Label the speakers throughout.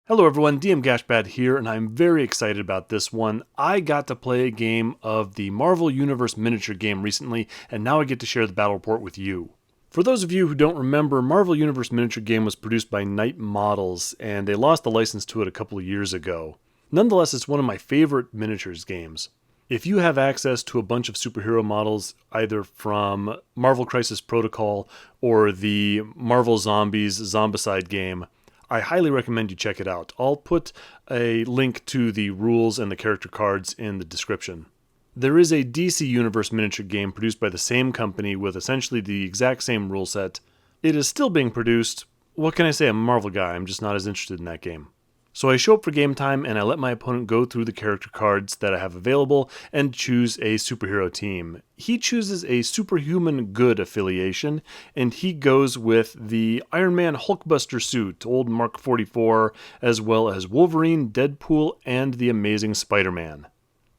Speaker 1: Hello everyone, DM Gashbad here, and I'm very excited about this one. I got to play a game of the Marvel Universe miniature game recently, and now I get to share the battle report with you. For those of you who don't remember, Marvel Universe miniature game was produced by Knight Models, and they lost the license to it a couple of years ago. Nonetheless, it's one of my favorite miniatures games. If you have access to a bunch of superhero models, either from Marvel Crisis Protocol or the Marvel Zombies Zombicide game, I highly recommend you check it out. I'll put a link to the rules and the character cards in the description. There is a DC Universe miniature game produced by the same company with essentially the exact same rule set. It is still being produced. What can I say? I'm a Marvel guy. I'm just not as interested in that game. So I show up for game time and I let my opponent go through the character cards that I have available and choose a superhero team. He chooses a Superhuman good affiliation, and he goes with the Iron Man Hulkbuster suit, old Mark 44, as well as Wolverine, Deadpool, and the Amazing Spider-Man.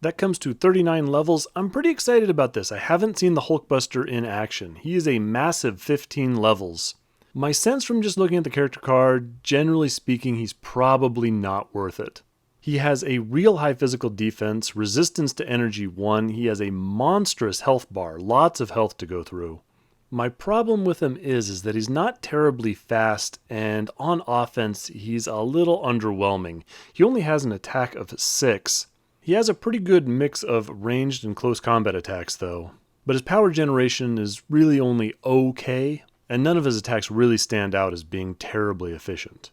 Speaker 1: That comes to 39 levels. I'm pretty excited about this. I haven't seen the Hulkbuster in action. He is a massive 15 levels. My sense from just looking at the character card, generally speaking, he's probably not worth it. He has a real high physical defense, resistance to energy 1, he has a monstrous health bar, lots of health to go through. My problem with him is that he's not terribly fast, and on offense, he's a little underwhelming. He only has an attack of 6. He has a pretty good mix of ranged and close combat attacks though, but his power generation is really only okay. And none of his attacks really stand out as being terribly efficient.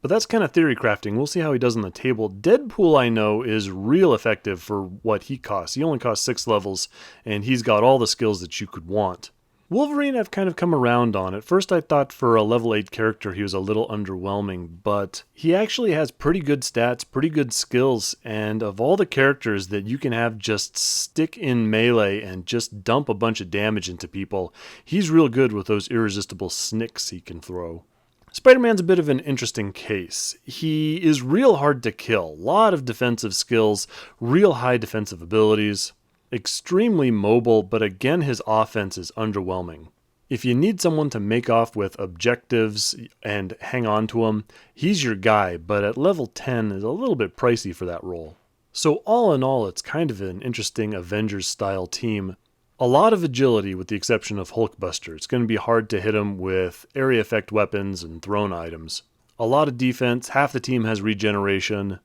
Speaker 1: But that's kind of theory crafting. We'll see how he does on the table. Deadpool, I know, is real effective for what he costs. He only costs 6 levels, and he's got all the skills that you could want. Wolverine, I've kind of come around on. At first I thought for a level 8 character he was a little underwhelming, but he actually has pretty good stats, pretty good skills, and of all the characters that you can have just stick in melee and just dump a bunch of damage into people, he's real good with those irresistible snicks he can throw. Spider-Man's a bit of an interesting case. He is real hard to kill, a lot of defensive skills, real high defensive abilities. Extremely mobile, but again his offense is underwhelming. If you need someone to make off with objectives and hang on to them, he's your guy, but at level 10 is a little bit pricey for that role. So all in all, it's kind of an interesting Avengers-style team. A lot of agility with the exception of Hulkbuster. It's going to be hard to hit him with area effect weapons and thrown items. A lot of defense, half the team has regeneration.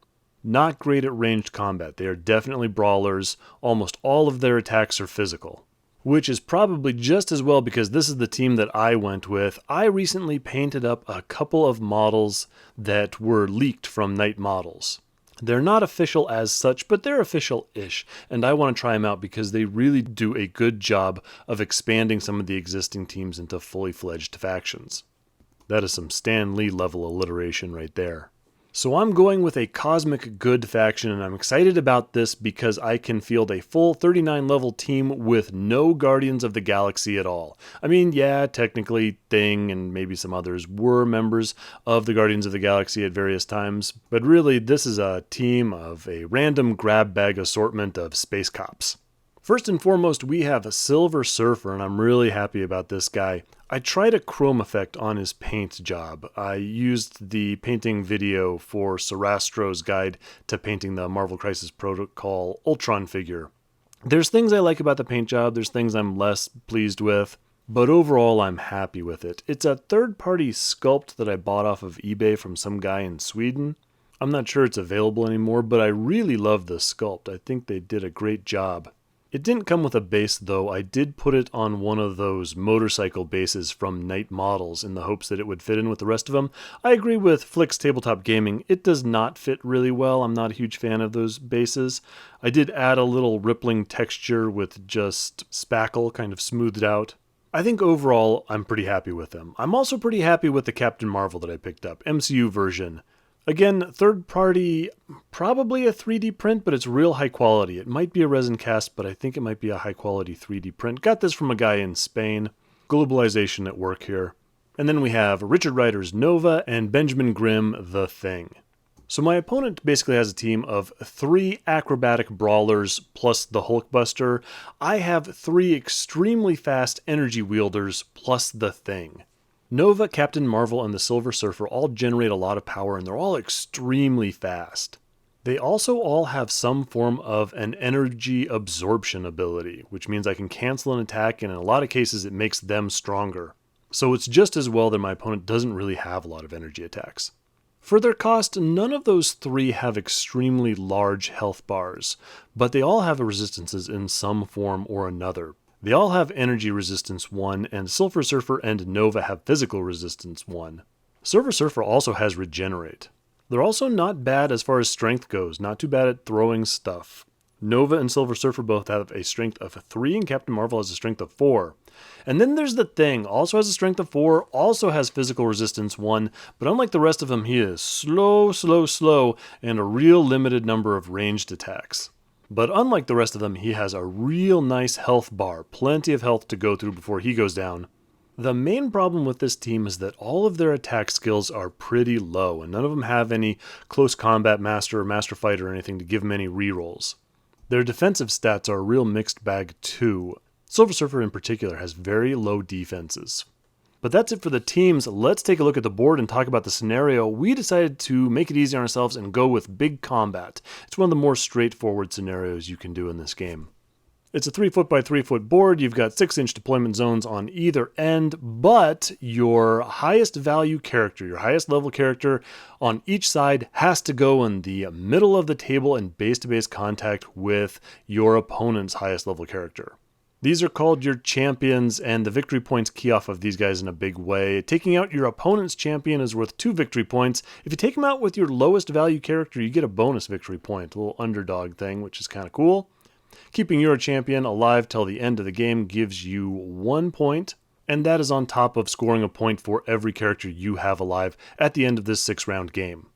Speaker 1: Not great at ranged combat. They are definitely brawlers. Almost all of their attacks are physical. Which is probably just as well because this is the team that I went with. I recently painted up a couple of models that were leaked from Knight Models. They're not official as such, but they're official-ish, and I want to try them out because they really do a good job of expanding some of the existing teams into fully fledged factions. That is some Stan Lee level alliteration right there. So I'm going with a Cosmic Good faction, and I'm excited about this because I can field a full 39 level team with no Guardians of the Galaxy at all. I mean, yeah, technically Thing and maybe some others were members of the Guardians of the Galaxy at various times, but really this is a team of a random grab bag assortment of space cops. First and foremost, we have a Silver Surfer, and I'm really happy about this guy. I tried a chrome effect on his paint job. I used the painting video for Sarastro's guide to painting the Marvel Crisis Protocol Ultron figure. There's things I like about the paint job, there's things I'm less pleased with, but overall I'm happy with it. It's a third-party sculpt that I bought off of eBay from some guy in Sweden. I'm not sure it's available anymore, but I really love the sculpt. I think they did a great job. It didn't come with a base though. I did put it on one of those motorcycle bases from Knight Models in the hopes that it would fit in with the rest of them. I agree with Flick's Tabletop Gaming. It does not fit really well. I'm not a huge fan of those bases. I did add a little rippling texture with just spackle kind of smoothed out. I think overall I'm pretty happy with them. I'm also pretty happy with the Captain Marvel that I picked up, MCU version. Again, third party, probably a 3D print, but it's real high quality. It might be a resin cast, but I think it might be a high quality 3D print. Got this from a guy in Spain. Globalization at work here. And then we have Richard Rider's Nova and Benjamin Grimm, The Thing. So my opponent basically has a team of 3 acrobatic brawlers plus the Hulkbuster. I have 3 extremely fast energy wielders plus the Thing. Nova, Captain Marvel, and the Silver Surfer all generate a lot of power, and they're all extremely fast. They also all have some form of an energy absorption ability, which means I can cancel an attack, and in a lot of cases it makes them stronger. So it's just as well that my opponent doesn't really have a lot of energy attacks. For their cost, none of those three have extremely large health bars, but they all have resistances in some form or another. They all have energy resistance 1, and Silver Surfer and Nova have physical resistance 1. Silver Surfer also has regenerate. They're also not bad as far as strength goes, not too bad at throwing stuff. Nova and Silver Surfer both have a strength of 3, and Captain Marvel has a strength of 4. And then there's the Thing, also has a strength of 4, also has physical resistance 1, but unlike the rest of them, he is slow, and a real limited number of ranged attacks. But unlike the rest of them, he has a real nice health bar, plenty of health to go through before he goes down. The main problem with this team is that all of their attack skills are pretty low, and none of them have any close combat master or master fighter or anything to give them any rerolls. Their defensive stats are a real mixed bag too. Silver Surfer in particular has very low defenses. But that's it for the teams. Let's take a look at the board and talk about the scenario. We decided to make it easy on ourselves and go with big combat. It's one of the more straightforward scenarios you can do in this game. It's a 3-foot by 3-foot board. You've got 6-inch deployment zones on either end, but your highest value character, your highest level character on each side has to go in the middle of the table in base-to-base contact with your opponent's highest level character. These are called your champions, and the victory points key off of these guys in a big way. Taking out your opponent's champion is worth 2 victory points. If you take them out with your lowest value character, you get a bonus victory point, a little underdog thing, which is kind of cool. Keeping your champion alive till the end of the game gives you 1 point, and that is on top of scoring a point for every character you have alive at the end of this 6-round game.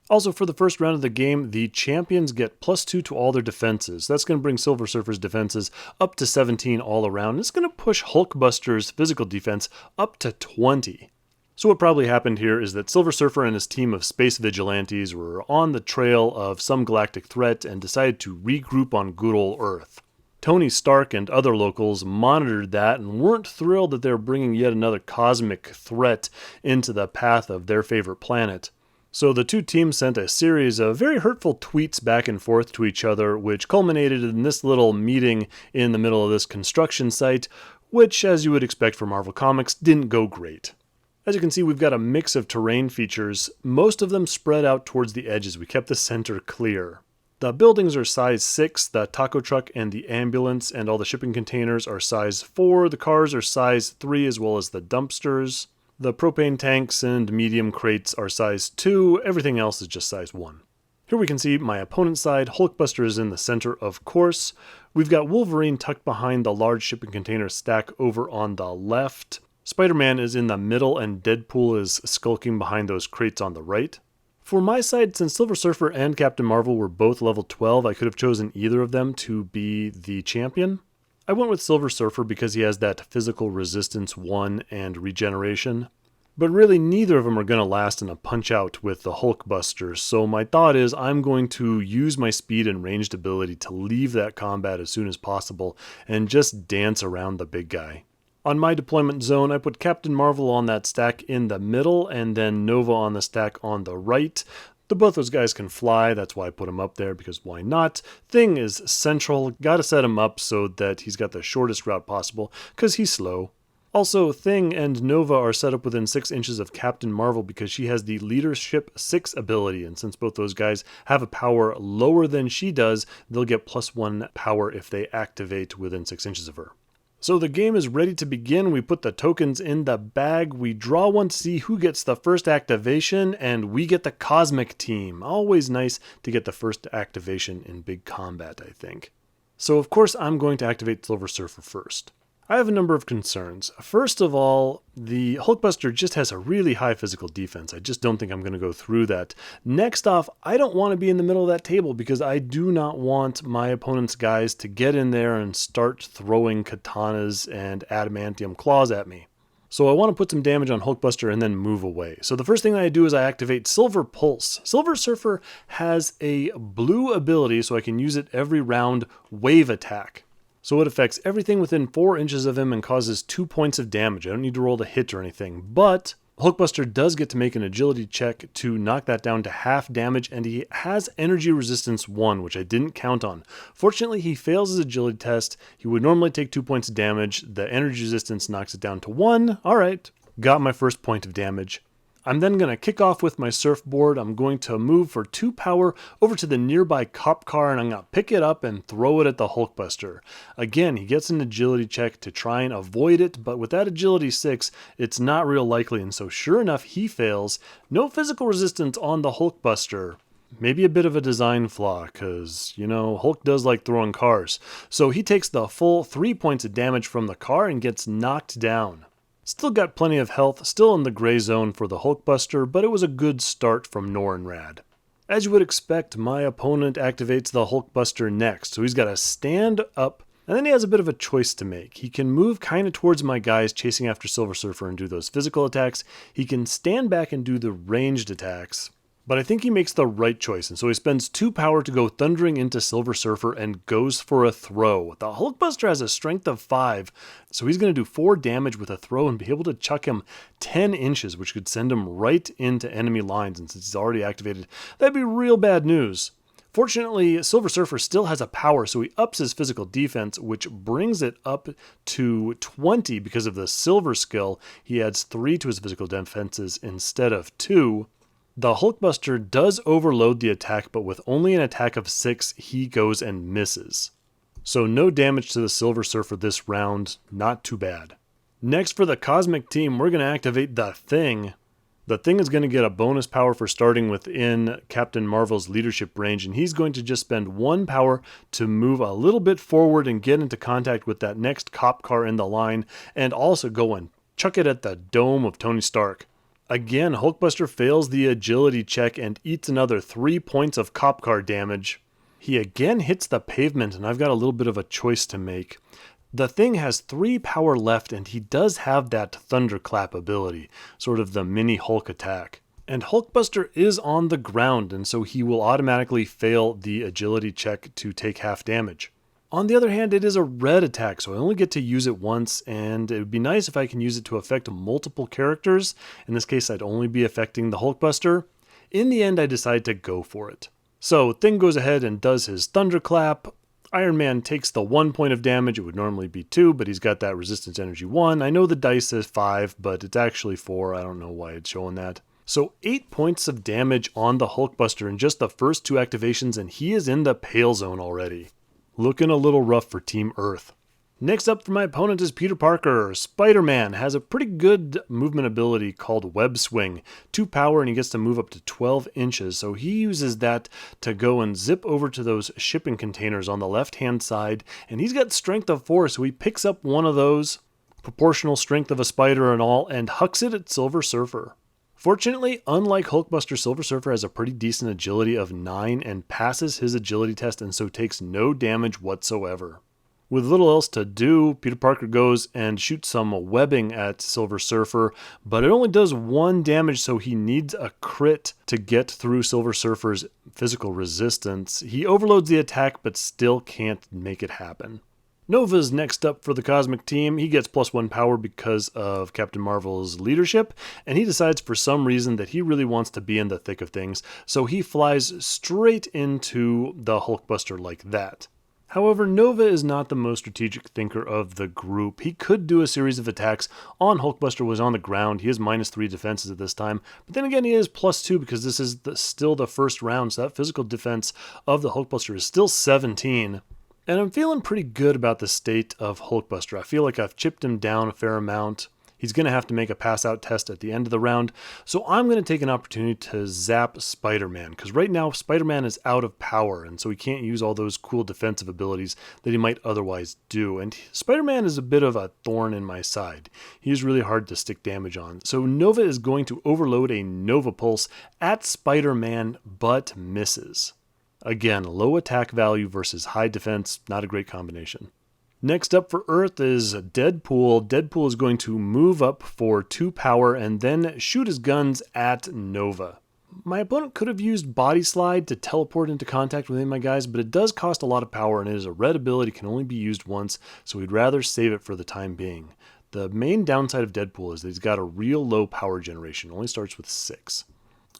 Speaker 1: Also, for the first round of the game, the champions get +2 to all their defenses. That's going to bring Silver Surfer's defenses up to 17 all around. It's going to push Hulkbuster's physical defense up to 20. So what probably happened here is that Silver Surfer and his team of space vigilantes were on the trail of some galactic threat and decided to regroup on good old Earth. Tony Stark and other locals monitored that and weren't thrilled that they were bringing yet another cosmic threat into the path of their favorite planet. So the two teams sent a series of very hurtful tweets back and forth to each other, which culminated in this little meeting in the middle of this construction site, which, as you would expect for Marvel Comics, didn't go great. As you can see, we've got a mix of terrain features, most of them spread out towards the edges. We kept the center clear. The buildings are size 6, the taco truck and the ambulance and all the shipping containers are size 4, the cars are size 3 as well as the dumpsters. The propane tanks and medium crates are size 2, everything else is just size 1. Here we can see my opponent's side. Hulkbuster is in the center, of course. We've got Wolverine tucked behind the large shipping container stack over on the left. Spider-Man is in the middle and Deadpool is skulking behind those crates on the right. For my side, since Silver Surfer and Captain Marvel were both level 12, I could have chosen either of them to be the champion. I went with Silver Surfer because he has that physical resistance 1 and regeneration. But really neither of them are going to last in a punch-out with the Hulkbuster, so my thought is I'm going to use my speed and ranged ability to leave that combat as soon as possible and just dance around the big guy. On my deployment zone, I put Captain Marvel on that stack in the middle and then Nova on the stack on the right. Both those guys can fly, that's why I put him up there, because why not? Thing is central, gotta set him up so that he's got the shortest route possible, because he's slow. Also, Thing and Nova are set up within 6 inches of Captain Marvel because she has the Leadership 6 ability, and since both those guys have a power lower than she does, they'll get +1 power if they activate within 6 inches of her. So the game is ready to begin. We put the tokens in the bag, we draw one to see who gets the first activation, and we get the Cosmic Team. Always nice to get the first activation in big combat, I think. So of course I'm going to activate Silver Surfer first. I have a number of concerns. First of all, the Hulkbuster just has a really high physical defense. I just don't think I'm going to go through that. Next off, I don't want to be in the middle of that table because I do not want my opponent's guys to get in there and start throwing katanas and adamantium claws at me. So I want to put some damage on Hulkbuster and then move away. So the first thing that I do is I activate Silver Pulse. Silver Surfer has a blue ability, so I can use it every round, Wave Attack. So it affects everything within 4 inches of him and causes 2 points of damage. I don't need to roll to hit or anything, but Hulkbuster does get to make an agility check to knock that down to half damage, and he has energy resistance 1, which I didn't count on. Fortunately, he fails his agility test. He would normally take 2 points of damage. The energy resistance knocks it down to 1. All right, got my first point of damage. I'm then going to kick off with my surfboard. I'm going to move for 2 power over to the nearby cop car, and I'm going to pick it up and throw it at the Hulkbuster. Again, he gets an agility check to try and avoid it, but with that agility 6, it's not real likely, and so sure enough, he fails. No physical resistance on the Hulkbuster. Maybe a bit of a design flaw, because, Hulk does like throwing cars. So he takes the full 3 points of damage from the car and gets knocked down. Still got plenty of health, still in the gray zone for the Hulkbuster, but it was a good start from Norrinrad. As you would expect, my opponent activates the Hulkbuster next, so he's got to stand up, and then he has a bit of a choice to make. He can move kind of towards my guys chasing after Silver Surfer and do those physical attacks. He can stand back and do the ranged attacks. But I think he makes the right choice, and so he spends 2 power to go thundering into Silver Surfer and goes for a throw. The Hulkbuster has a strength of 5, so he's going to do 4 damage with a throw and be able to chuck him 10 inches, which could send him right into enemy lines, and since he's already activated, that'd be real bad news. Fortunately, Silver Surfer still has a power, so he ups his physical defense, which brings it up to 20 because of the Silver skill. He adds 3 to his physical defenses instead of 2. The Hulkbuster does overload the attack, but with only an attack of 6, he goes and misses. So no damage to the Silver Surfer this round, not too bad. Next for the Cosmic Team, we're going to activate the Thing. The Thing is going to get a bonus power for starting within Captain Marvel's leadership range, and he's going to just spend 1 power to move a little bit forward and get into contact with that next cop car in the line, and also go and chuck it at the dome of Tony Stark. Again, Hulkbuster fails the agility check and eats another 3 points of cop car damage. He again hits the pavement, and I've got a little bit of a choice to make. The Thing has 3 power left, and he does have that thunderclap ability, sort of the mini Hulk attack. And Hulkbuster is on the ground, and so he will automatically fail the agility check to take half damage. On the other hand, it is a red attack, so I only get to use it once, and it would be nice if I can use it to affect multiple characters. In this case, I'd only be affecting the Hulkbuster. In the end, I decide to go for it. So, Thing goes ahead and does his Thunderclap. Iron Man takes the 1 point of damage. It would normally be 2, but he's got that Resistance Energy 1. I know the dice says 5, but it's actually 4. I don't know why it's showing that. So 8 points of damage on the Hulkbuster in just the first 2 activations, and he is in the pale zone already. Looking a little rough for Team Earth. Next up for my opponent is Peter Parker. Spider-Man has a pretty good movement ability called Web Swing. 2 power and he gets to move up to 12 inches. So he uses that to go and zip over to those shipping containers on the left-hand side. And he's got strength of 4, so he picks up one of those, proportional strength of a spider and all, and hucks it at Silver Surfer. Fortunately, unlike Hulkbuster, Silver Surfer has a pretty decent agility of 9 and passes his agility test and so takes no damage whatsoever. With little else to do, Peter Parker goes and shoots some webbing at Silver Surfer, but it only does 1 damage, so he needs a crit to get through Silver Surfer's physical resistance. He overloads the attack, but still can't make it happen. Nova's next up for the Cosmic Team. He gets +1 power because of Captain Marvel's leadership, and he decides for some reason that he really wants to be in the thick of things, so he flies straight into the Hulkbuster like that. However, Nova is not the most strategic thinker of the group. He could do a series of attacks on Hulkbuster was on the ground. He has -3 defenses at this time, but then again he is +2 because this is still the first round, so that physical defense of the Hulkbuster is still 17. And I'm feeling pretty good about the state of Hulkbuster. I feel like I've chipped him down a fair amount. He's going to have to make a pass-out test at the end of the round, so I'm going to take an opportunity to zap Spider-Man, because right now Spider-Man is out of power, and so he can't use all those cool defensive abilities that he might otherwise do. And Spider-Man is a bit of a thorn in my side. He's really hard to stick damage on. So Nova is going to overload a Nova Pulse at Spider-Man, but misses. Again, low attack value versus high defense, not a great combination. Next up for Earth is Deadpool. Deadpool is going to move up for 2 power and then shoot his guns at Nova. My opponent could have used Body Slide to teleport into contact with any of my guys, but it does cost a lot of power and it is a red ability, can only be used once, so we'd rather save it for the time being. The main downside of Deadpool is that he's got a real low power generation, only starts with 6.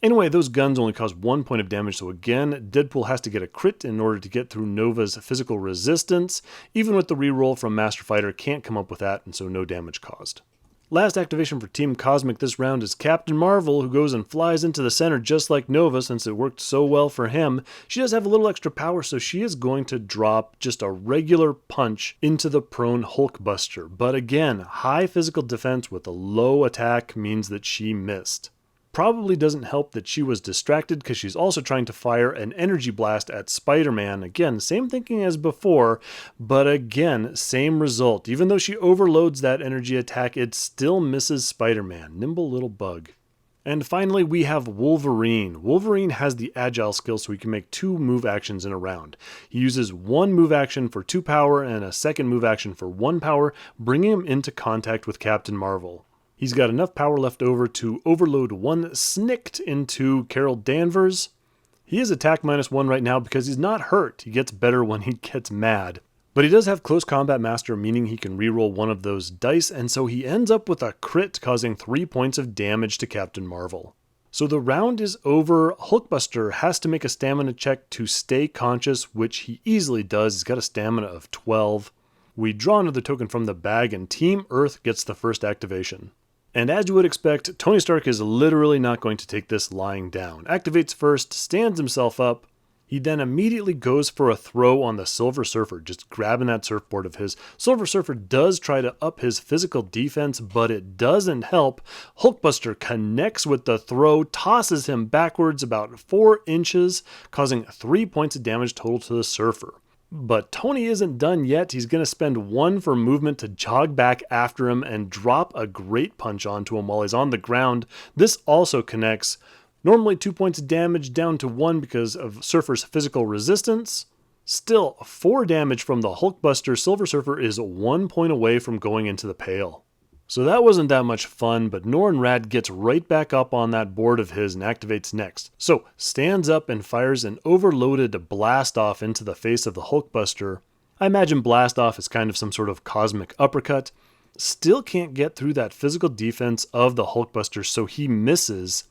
Speaker 1: Anyway, those guns only cause 1 point of damage, so again, Deadpool has to get a crit in order to get through Nova's physical resistance. Even with the reroll from Master Fighter, can't come up with that, and so no damage caused. Last activation for Team Cosmic this round is Captain Marvel, who goes and flies into the center just like Nova since it worked so well for him. She does have a little extra power, so she is going to drop just a regular punch into the prone Hulkbuster. But again, high physical defense with a low attack means that she missed. Probably doesn't help that she was distracted because she's also trying to fire an energy blast at Spider-Man. Again, same thinking as before, but again, same result. Even though she overloads that energy attack, it still misses Spider-Man. Nimble little bug. And finally, we have Wolverine. Wolverine has the agile skill, so he can make 2 move actions in a round. He uses 1 move action for 2 power and a second move action for 1 power, bringing him into contact with Captain Marvel. He's got enough power left over to overload 1 Snicked into Carol Danvers. He is attack -1 right now because he's not hurt. He gets better when he gets mad. But he does have Close Combat Master, meaning he can reroll 1 of those dice, and so he ends up with a crit causing 3 points of damage to Captain Marvel. So the round is over. Hulkbuster has to make a stamina check to stay conscious, which he easily does. He's got a stamina of 12. We draw another token from the bag, and Team Earth gets the first activation. And as you would expect, Tony Stark is literally not going to take this lying down. Activates first, stands himself up. He then immediately goes for a throw on the Silver Surfer, just grabbing that surfboard of his. Silver Surfer does try to up his physical defense, but it doesn't help. Hulkbuster connects with the throw, tosses him backwards about 4 inches, causing 3 points of damage total to the Surfer. But Tony isn't done yet. He's going to spend 1 for movement to jog back after him and drop a great punch onto him while he's on the ground. This also connects. Normally 2 points of damage down to 1 because of Surfer's physical resistance. Still, 4 damage from the Hulkbuster. Silver Surfer is 1 point away from going into the pail. So that wasn't that much fun, but Norrinrad gets right back up on that board of his and activates next. So, stands up and fires an overloaded blast-off into the face of the Hulkbuster. I imagine blast-off is kind of some sort of cosmic uppercut. Still can't get through that physical defense of the Hulkbuster, so he misses.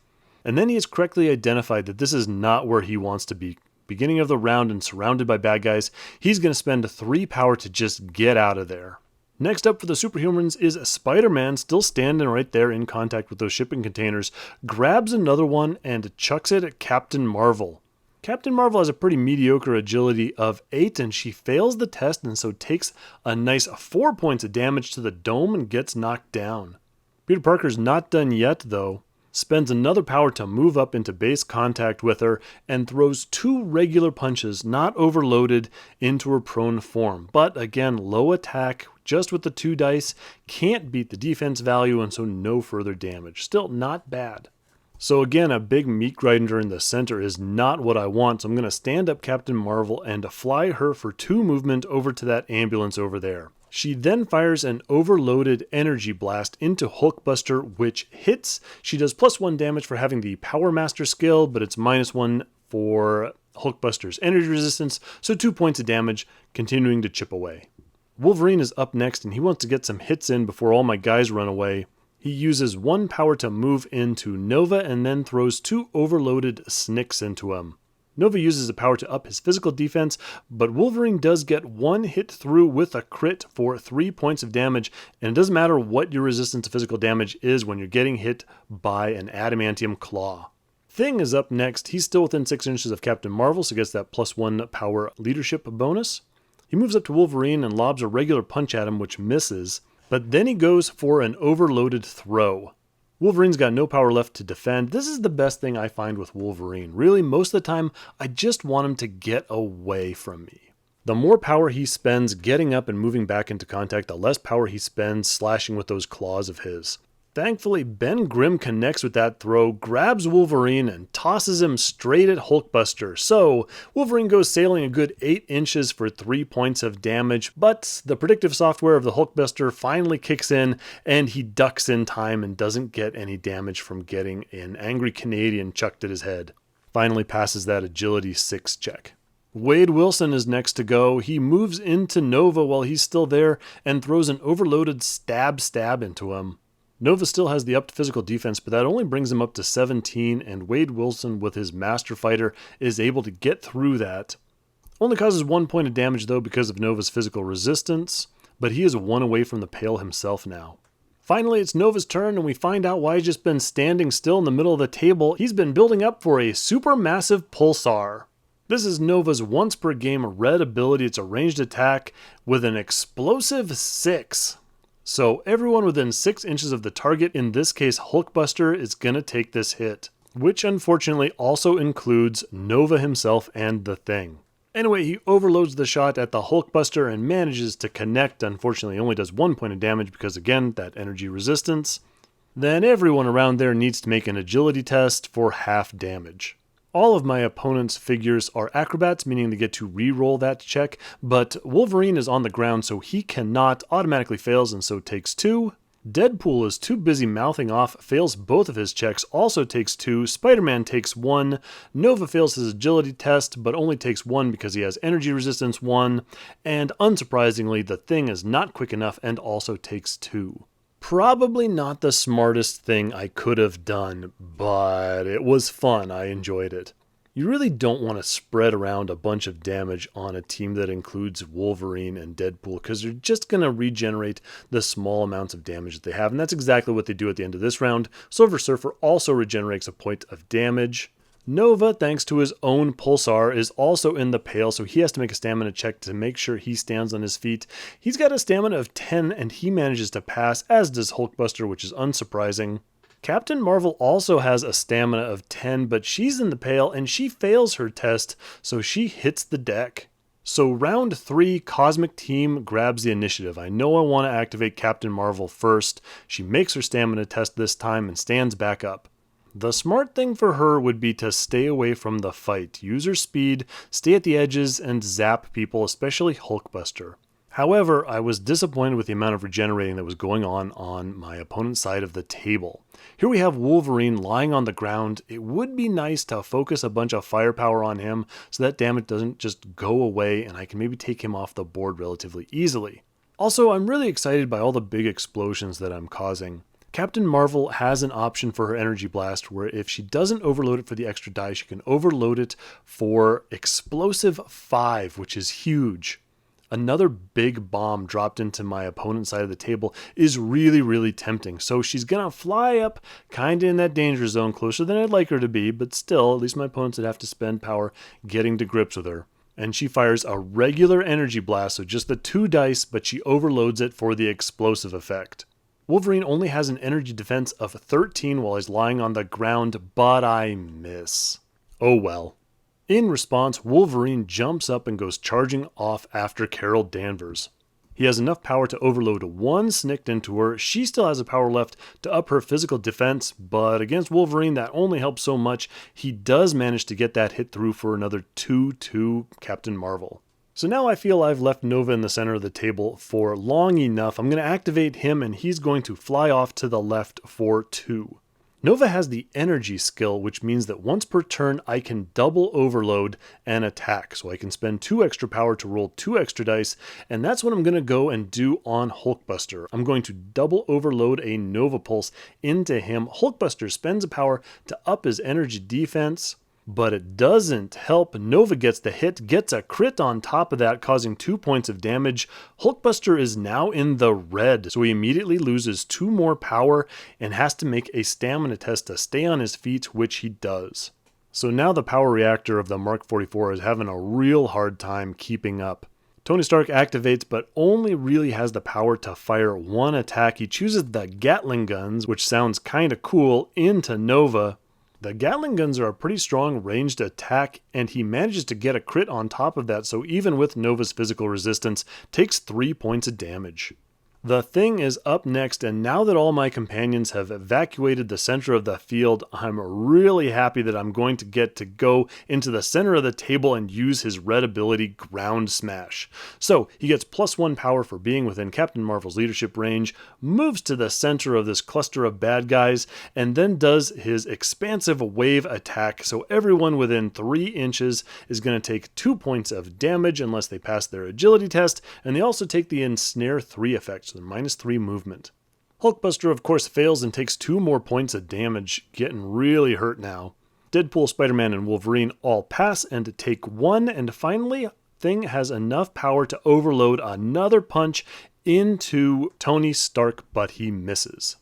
Speaker 1: And then he has correctly identified that this is not where he wants to be. Beginning of the round and surrounded by bad guys, he's going to spend 3 power to just get out of there. Next up for the Superhumans is Spider-Man, still standing right there in contact with those shipping containers, grabs another one and chucks it at Captain Marvel. Captain Marvel has a pretty mediocre agility of 8, and she fails the test and so takes a nice 4 points of damage to the dome and gets knocked down. Peter Parker's not done yet though. Spends another power to move up into base contact with her and throws 2 regular punches, not overloaded, into her prone form. But again, low attack, just with the 2 dice, can't beat the defense value, and so no further damage. Still not bad. So again, a big meat grinder in the center is not what I want, so I'm going to stand up Captain Marvel and fly her for 2 movement over to that ambulance over there. She then fires an overloaded energy blast into Hulkbuster, which hits. She does +1 damage for having the Power Master skill, but it's -1 for Hulkbuster's energy resistance, so 2 points of damage, continuing to chip away. Wolverine is up next, and he wants to get some hits in before all my guys run away. He uses 1 power to move into Nova, and then throws 2 overloaded Snicks into him. Nova uses a power to up his physical defense, but Wolverine does get 1 hit through with a crit for 3 points of damage, and it doesn't matter what your resistance to physical damage is when you're getting hit by an adamantium claw. Thing is up next. He's still within 6 inches of Captain Marvel, so gets that +1 power leadership bonus. He moves up to Wolverine and lobs a regular punch at him, which misses, but then he goes for an overloaded throw. Wolverine's got no power left to defend. This is the best thing I find with Wolverine. Really, most of the time, I just want him to get away from me. The more power he spends getting up and moving back into contact, the less power he spends slashing with those claws of his. Thankfully, Ben Grimm connects with that throw, grabs Wolverine, and tosses him straight at Hulkbuster. So, Wolverine goes sailing a good 8 inches for 3 points of damage, but the predictive software of the Hulkbuster finally kicks in, and he ducks in time and doesn't get any damage from getting an angry Canadian chucked at his head. Finally passes that Agility 6 check. Wade Wilson is next to go. He moves into Nova while he's still there and throws an overloaded stab into him. Nova still has the upped physical defense, but that only brings him up to 17, and Wade Wilson with his Master Fighter is able to get through that. Only causes 1 point of damage though because of Nova's physical resistance, but he is 1 away from the pale himself now. Finally, it's Nova's turn, and we find out why he's just been standing still in the middle of the table. He's been building up for a supermassive pulsar. This is Nova's once per game red ability. It's a ranged attack with an explosive 6. So everyone within 6 inches of the target, in this case Hulkbuster, is going to take this hit, which unfortunately also includes Nova himself and the Thing. Anyway, he overloads the shot at the Hulkbuster and manages to connect. Unfortunately, he only does 1 point of damage because, again, that energy resistance. Then everyone around there needs to make an agility test for half damage. All of my opponent's figures are acrobats, meaning they get to re-roll that check, but Wolverine is on the ground, so he cannot, automatically fails and so takes 2. Deadpool is too busy mouthing off, fails both of his checks, also takes 2. Spider-Man takes 1. Nova fails his agility test, but only takes 1 because he has energy resistance 1. And unsurprisingly, the Thing is not quick enough and also takes 2. Probably not the smartest thing I could have done, but it was fun. I enjoyed it. You really don't want to spread around a bunch of damage on a team that includes Wolverine and Deadpool because they're just going to regenerate the small amounts of damage that they have, and that's exactly what they do at the end of this round. Silver Surfer also regenerates a point of damage. Nova, thanks to his own pulsar, is also in the pale, so he has to make a stamina check to make sure he stands on his feet. He's got a stamina of 10, and he manages to pass, as does Hulkbuster, which is unsurprising. Captain Marvel also has a stamina of 10, but she's in the pale, and she fails her test, so she hits the deck. So round 3, Cosmic Team grabs the initiative. I know I want to activate Captain Marvel first. She makes her stamina test this time and stands back up. The smart thing for her would be to stay away from the fight, use her speed, stay at the edges, and zap people, especially Hulkbuster. However, I was disappointed with the amount of regenerating that was going on my opponent's side of the table. Here we have Wolverine lying on the ground. It would be nice to focus a bunch of firepower on him so that damage doesn't just go away and I can maybe take him off the board relatively easily. Also, I'm really excited by all the big explosions that I'm causing. Captain Marvel has an option for her energy blast where if she doesn't overload it for the extra die, she can overload it for explosive 5, which is huge. Another big bomb dropped into my opponent's side of the table is really, really tempting. So she's going to fly up kind of in that danger zone, closer than I'd like her to be, but still, at least my opponents would have to spend power getting to grips with her. And she fires a regular energy blast, so just the 2 dice, but she overloads it for the explosive effect. Wolverine only has an energy defense of 13 while he's lying on the ground, but I miss. Oh well. In response, Wolverine jumps up and goes charging off after Carol Danvers. He has enough power to overload 1 snicked into her. She still has a power left to up her physical defense, but against Wolverine that only helps so much. He does manage to get that hit through for another 2-2 Captain Marvel. So now I feel I've left Nova in the center of the table for long enough. I'm going to activate him and he's going to fly off to the left for 2. Nova has the energy skill, which means that once per turn I can double overload and attack. So I can spend 2 extra power to roll 2 extra dice, and that's what I'm going to go and do on Hulkbuster. I'm going to double overload a Nova Pulse into him. Hulkbuster spends a power to up his energy defense, but it doesn't help. Nova gets the hit, gets a crit on top of that, causing 2 points of damage. Hulkbuster is now in the red, so he immediately loses 2 more power and has to make a stamina test to stay on his feet, which he does. So now the power reactor of the Mark 44 is having a real hard time keeping up. Tony Stark activates, but only really has the power to fire 1 attack. He chooses the Gatling guns, which sounds kinda cool, into Nova. The Gatling guns are a pretty strong ranged attack, and he manages to get a crit on top of that, so even with Nova's physical resistance, takes 3 points of damage. The Thing is up next, and now that all my companions have evacuated the center of the field, I'm really happy that I'm going to get to go into the center of the table and use his red ability, Ground Smash. So he gets +1 power for being within Captain Marvel's leadership range, moves to the center of this cluster of bad guys, and then does his expansive wave attack, so everyone within 3 inches is going to take 2 points of damage unless they pass their agility test, and they also take the Ensnare 3 effect. So -3 movement. Hulkbuster, of course, fails and takes 2 more points of damage, getting really hurt now. Deadpool, Spider-Man, and Wolverine all pass and take 1, and finally, Thing has enough power to overload another punch into Tony Stark, but he misses.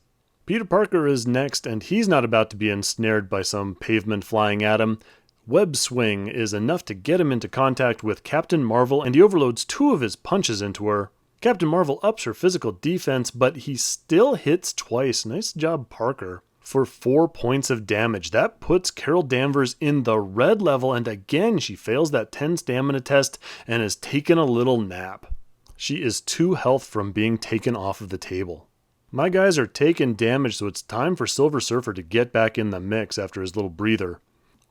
Speaker 1: Peter Parker is next, and he's not about to be ensnared by some pavement flying at him. Web Swing is enough to get him into contact with Captain Marvel, and he overloads 2 of his punches into her. Captain Marvel ups her physical defense, but he still hits twice. Nice job, Parker. For 4 points of damage. That puts Carol Danvers in the red level, and again she fails that 10 stamina test and has taken a little nap. She is 2 health from being taken off of the table. My guys are taking damage, so it's time for Silver Surfer to get back in the mix after his little breather.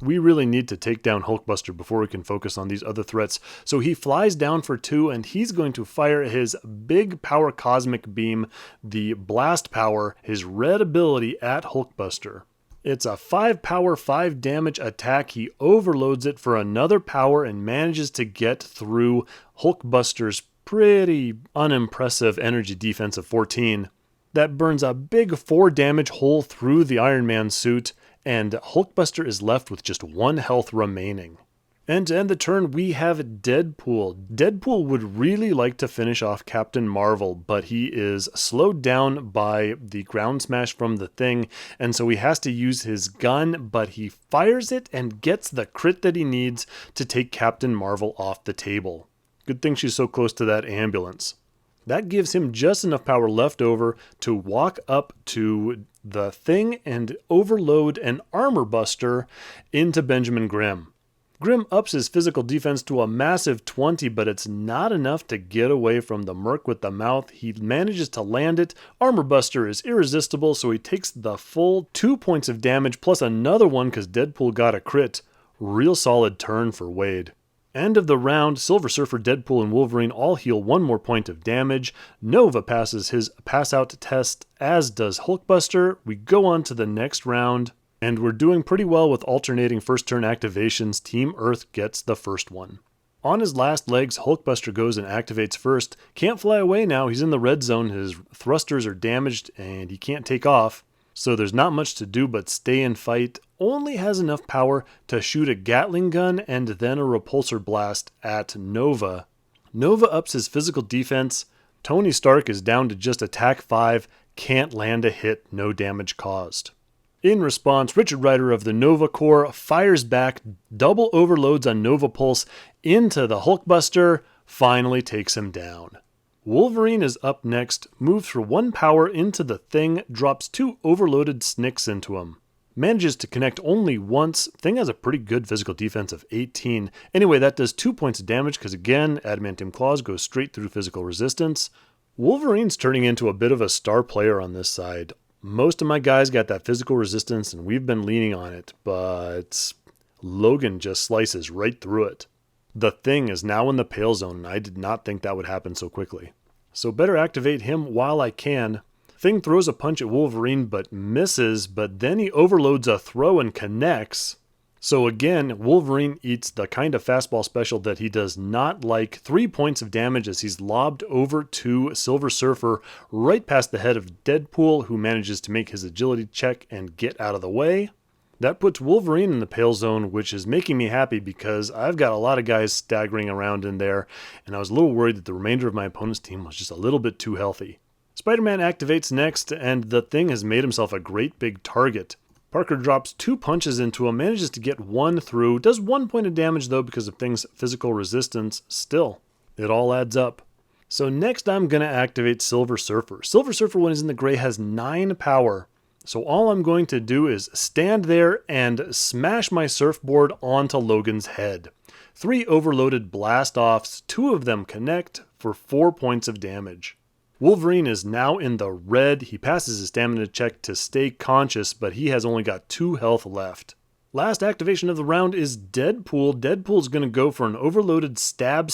Speaker 1: We really need to take down Hulkbuster before we can focus on these other threats. So he flies down for 2, and he's going to fire his big power cosmic beam, the blast power, his red ability at Hulkbuster. It's a 5 power, 5 damage attack. He overloads it for another power and manages to get through Hulkbuster's pretty unimpressive energy defense of 14. That burns a big 4 damage hole through the Iron Man suit, and Hulkbuster is left with just 1 health remaining. And to end the turn, we have Deadpool. Deadpool would really like to finish off Captain Marvel, but he is slowed down by the ground smash from the Thing, and so he has to use his gun, but he fires it and gets the crit that he needs to take Captain Marvel off the table. Good thing she's so close to that ambulance. That gives him just enough power left over to walk up to the Thing and overload an armor buster into Benjamin Grimm. Grimm ups his physical defense to a massive 20, but it's not enough to get away from the merc with the mouth. He manages to land it. Armor buster is irresistible, so he takes the full 2 points of damage plus another one because Deadpool got a crit. Real solid turn for Wade. End of the round, Silver Surfer, Deadpool, and Wolverine all heal 1 more point of damage. Nova passes his pass-out test, as does Hulkbuster. We go on to the next round, and we're doing pretty well with alternating first-turn activations. Team Earth gets the first one. On his last legs, Hulkbuster goes and activates first. Can't fly away now, he's in the red zone, his thrusters are damaged, and he can't take off. So there's not much to do but stay and fight. Only has enough power to shoot a Gatling gun and then a repulsor blast at Nova. Nova ups his physical defense. Tony Stark is down to just attack 5, can't land a hit, no damage caused. In response, Richard Rider of the Nova Corps fires back, double overloads on Nova Pulse into the Hulkbuster, finally takes him down. Wolverine is up next, moves for 1 power into the Thing, drops 2 overloaded Snicks into him. Manages to connect only once. Thing has a pretty good physical defense of 18. Anyway, that does 2 points of damage because again, Adamantium Claws go straight through physical resistance. Wolverine's turning into a bit of a star player on this side. Most of my guys got that physical resistance and we've been leaning on it, but Logan just slices right through it. The Thing is now in the pale zone, and I did not think that would happen so quickly. So better activate him while I can. Thing throws a punch at Wolverine but misses, but then he overloads a throw and connects. So again, Wolverine eats the kind of fastball special that he does not like. 3 points of damage as he's lobbed over to Silver Surfer right past the head of Deadpool, who manages to make his agility check and get out of the way. That puts Wolverine in the pale zone, which is making me happy because I've got a lot of guys staggering around in there, and I was a little worried that the remainder of my opponent's team was just a little bit too healthy. Spider-Man activates next, and the Thing has made himself a great big target. Parker drops 2 punches into him, manages to get 1 through, does 1 point of damage though because of Thing's physical resistance. Still, it all adds up. So next I'm going to activate Silver Surfer. Silver Surfer, when he's in the gray, has 9 power. So all I'm going to do is stand there and smash my surfboard onto Logan's head. 3 overloaded blast-offs, 2 of them connect for 4 points of damage. Wolverine is now in the red. He passes his stamina check to stay conscious, but he has only got 2 health left. Last activation of the round is Deadpool. Deadpool's going to go for an overloaded stab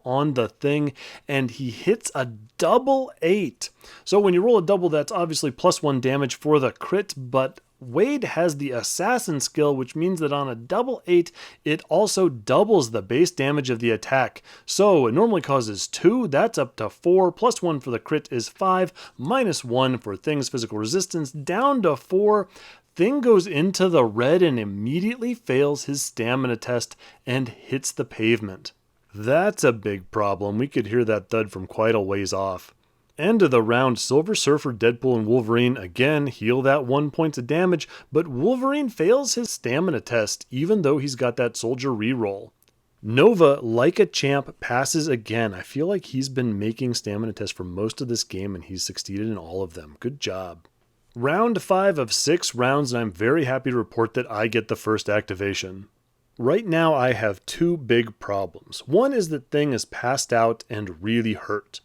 Speaker 1: on the Thing, and he hits a double 8. So when you roll a double, that's obviously +1 damage for the crit, but Wade has the assassin skill, which means that on a double 8, it also doubles the base damage of the attack. So it normally causes 2, that's up to 4, +1 for the crit is 5, -1 for Thing's physical resistance, down to 4. Thing goes into the red and immediately fails his stamina test and hits the pavement. That's a big problem. We could hear that thud from quite a ways off. End of the round, Silver Surfer, Deadpool, and Wolverine again heal that 1 point of damage, but Wolverine fails his stamina test even though he's got that soldier reroll. Nova, like a champ, passes again. I feel like he's been making stamina tests for most of this game and he's succeeded in all of them. Good job. Round 5 of 6 rounds, and I'm very happy to report that I get the first activation. Right now I have 2 big problems. One is that Thing is passed out and really hurt.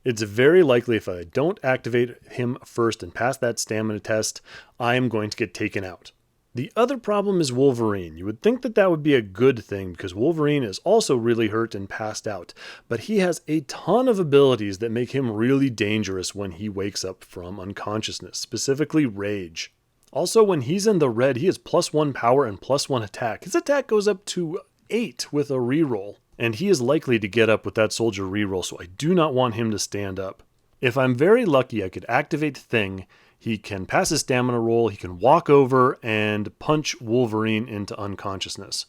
Speaker 1: It's very likely if I don't activate him first and pass that stamina test, I am going to get taken out. The other problem is Wolverine. You would think that that would be a good thing because Wolverine is also really hurt and passed out, but he has a ton of abilities that make him really dangerous when he wakes up from unconsciousness, specifically Rage. Also, when he's in the red, he has +1 power and +1 attack. His attack goes up to 8 with a reroll, and he is likely to get up with that soldier reroll, so I do not want him to stand up. If I'm very lucky, I could activate Thing. He can pass his stamina roll, he can walk over and punch Wolverine into unconsciousness.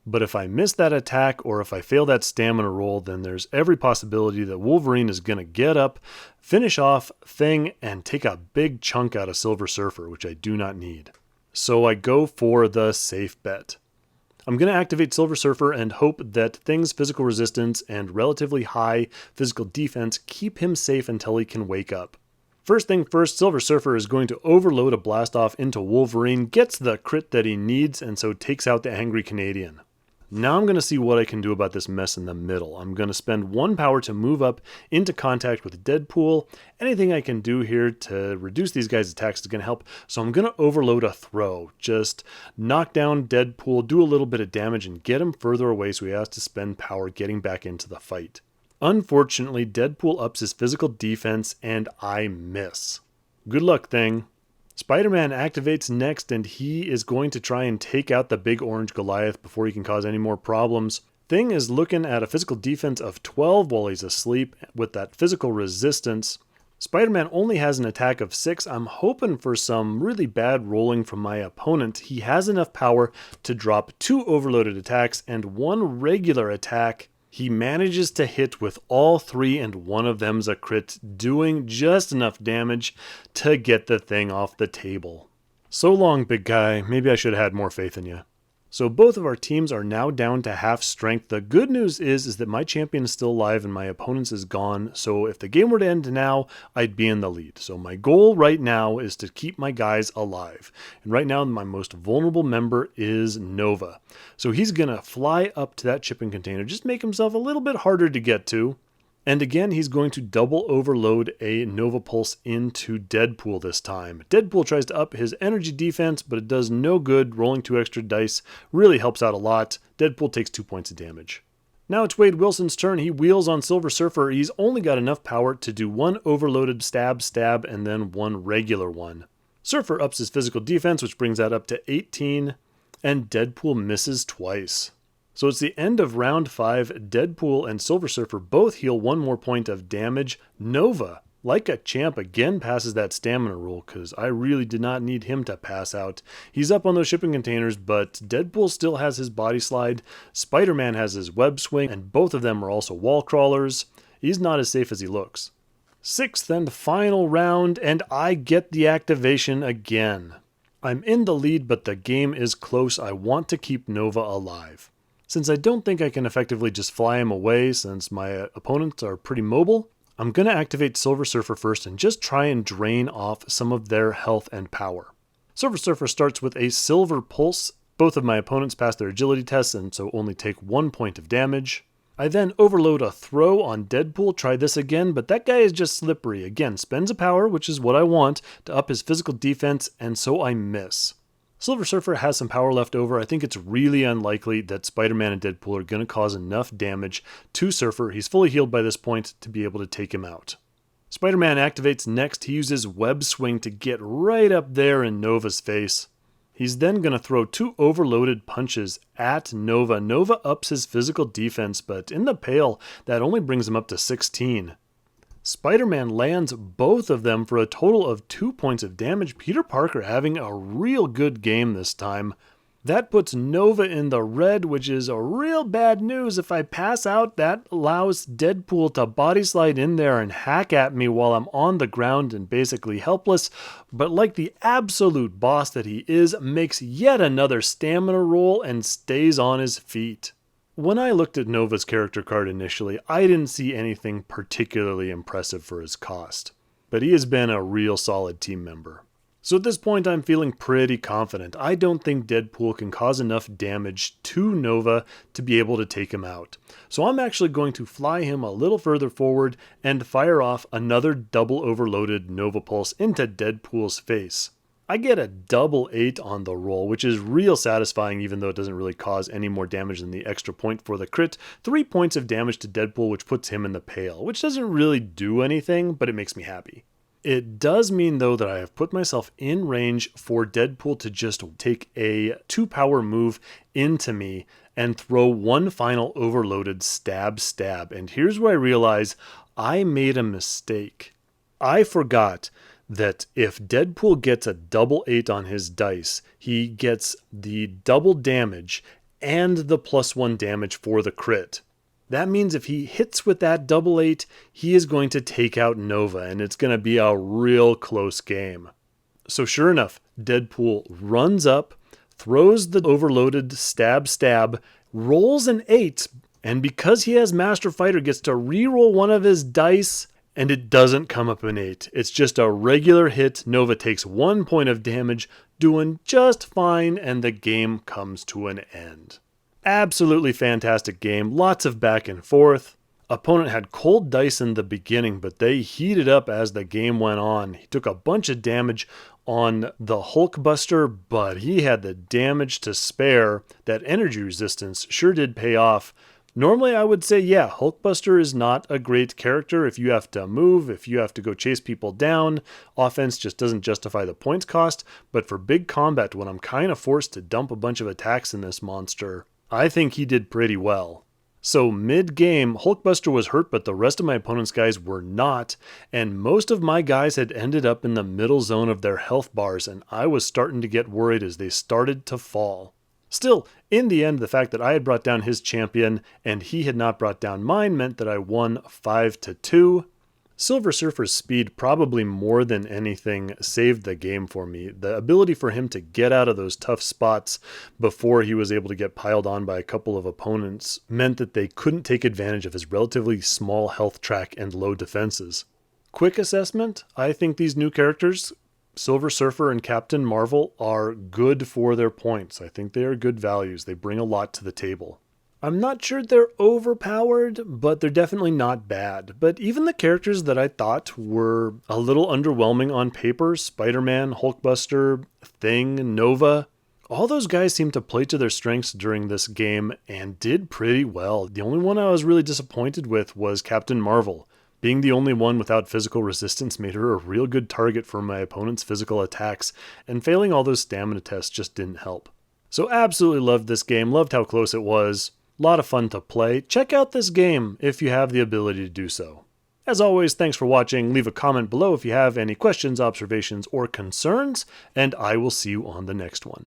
Speaker 1: But if I miss that attack or if I fail that stamina roll, then there's every possibility that Wolverine is going to get up, finish off Thing, and take a big chunk out of Silver Surfer, which I do not need. So I go for the safe bet. I'm going to activate Silver Surfer and hope that Thing's physical resistance and relatively high physical defense keep him safe until he can wake up. First thing first, Silver Surfer is going to overload a blast off into Wolverine, gets the crit that he needs, and so takes out the Angry Canadian. Now I'm going to see what I can do about this mess in the middle. I'm going to spend 1 power to move up into contact with Deadpool. Anything I can do here to reduce these guys' attacks is going to help, so I'm going to overload a throw. Just knock down Deadpool, do a little bit of damage, and get him further away so he has to spend power getting back into the fight. Unfortunately, Deadpool ups his physical defense, and I miss. Good luck, Thing. Spider-Man activates next, and he is going to try and take out the big orange Goliath before he can cause any more problems. Thing is looking at a physical defense of 12 while he's asleep with that physical resistance. Spider-Man only has an attack of 6. I'm hoping for some really bad rolling from my opponent. He has enough power to drop 2 overloaded attacks and 1 regular attack. He manages to hit with all 3 and one of them's a crit, doing just enough damage to get the Thing off the table. So long, big guy. Maybe I should have had more faith in you. So both of our teams are now down to half strength. The good news is that my champion is still alive and my opponent's is gone. So if the game were to end now, I'd be in the lead. So my goal right now is to keep my guys alive. And right now my most vulnerable member is Nova. So he's going to fly up to that shipping container, just make himself a little bit harder to get to. And again, he's going to double overload a Nova Pulse into Deadpool this time. Deadpool tries to up his energy defense, but it does no good. Rolling 2 extra dice really helps out a lot. Deadpool takes 2 points of damage. Now it's Wade Wilson's turn. He wheels on Silver Surfer. He's only got enough power to do 1 overloaded stab, and then 1 regular one. Surfer ups his physical defense, which brings that up to 18, and Deadpool misses twice. So it's the end of round 5. Deadpool and Silver Surfer both heal 1 more point of damage. Nova, like a champ, again passes that stamina roll because I really did not need him to pass out. He's up on those shipping containers, but Deadpool still has his body slide. Spider-Man has his web swing, and both of them are also wall crawlers. He's not as safe as he looks. 6th and final round, and I get the activation again. I'm in the lead, but the game is close. I want to keep Nova alive. Since I don't think I can effectively just fly him away since my opponents are pretty mobile, I'm going to activate Silver Surfer first and just try and drain off some of their health and power. Silver Surfer starts with a Silver Pulse. Both of my opponents pass their agility tests and so only take 1 point of damage. I then overload a throw on Deadpool, try this again, but that guy is just slippery. Again, spends a power, which is what I want, to up his physical defense, and so I miss. Silver Surfer has some power left over. I think it's really unlikely that Spider-Man and Deadpool are going to cause enough damage to Surfer. He's fully healed by this point to be able to take him out. Spider-Man activates next. He uses Web Swing to get right up there in Nova's face. He's then going to throw 2 overloaded punches at Nova. Nova ups his physical defense, but in the pale, that only brings him up to 16. Spider-Man lands both of them for a total of 2 points of damage. Peter Parker having a real good game this time. That puts Nova in the red, which is a real bad news. If I pass out, that allows Deadpool to body slide in there and hack at me while I'm on the ground and basically helpless. But like the absolute boss that he is, makes yet another stamina roll and stays on his feet. When I looked at Nova's character card initially, I didn't see anything particularly impressive for his cost. But he has been a real solid team member. So at this point, I'm feeling pretty confident. I don't think Deadpool can cause enough damage to Nova to be able to take him out. So I'm actually going to fly him a little further forward and fire off another double overloaded Nova Pulse into Deadpool's face. I get a double 8 on the roll, which is real satisfying even though it doesn't really cause any more damage than the extra point for the crit. 3 points of damage to Deadpool, which puts him in the pale, which doesn't really do anything, but it makes me happy. It does mean, though, that I have put myself in range for Deadpool to just take a 2-power move into me and throw one final overloaded stab. And here's where I realize I made a mistake. I forgot that if Deadpool gets a double 8 on his dice, he gets the double damage and the +1 damage for the crit. That means if he hits with that double 8, he is going to take out Nova, and it's going to be a real close game. So sure enough, Deadpool runs up, throws the overloaded stab, rolls an 8, and because he has Master Fighter, gets to re-roll one of his dice, and it doesn't come up an 8. It's just a regular hit. Nova takes 1 point of damage, doing just fine, and the game comes to an end. Absolutely fantastic game, lots of back and forth. Opponent had cold dice in the beginning, but they heated up as the game went on. He took a bunch of damage on the Hulkbuster, but he had the damage to spare. That energy resistance sure did pay off. Normally I would say, yeah, Hulkbuster is not a great character if you have to move, if you have to go chase people down. Offense just doesn't justify the points cost, but for big combat when I'm kind of forced to dump a bunch of attacks in this monster, I think he did pretty well. So mid-game, Hulkbuster was hurt, but the rest of my opponent's guys were not, and most of my guys had ended up in the middle zone of their health bars, and I was starting to get worried as they started to fall. Still, in the end, the fact that I had brought down his champion and he had not brought down mine meant that I won 5-2. Silver Surfer's speed, probably more than anything, saved the game for me. The ability for him to get out of those tough spots before he was able to get piled on by a couple of opponents meant that they couldn't take advantage of his relatively small health track and low defenses. Quick assessment, I think these new characters, Silver Surfer and Captain Marvel, are good for their points. I think they are good values. They bring a lot to the table. I'm not sure they're overpowered, but they're definitely not bad. But even the characters that I thought were a little underwhelming on paper, Spider-Man, Hulkbuster, Thing, Nova, all those guys seemed to play to their strengths during this game and did pretty well. The only one I was really disappointed with was Captain Marvel. Being the only one without physical resistance made her a real good target for my opponent's physical attacks, and failing all those stamina tests just didn't help. So absolutely loved this game, loved how close it was. A lot of fun to play. Check out this game if you have the ability to do so. As always, thanks for watching. Leave a comment below if you have any questions, observations, or concerns, and I will see you on the next one.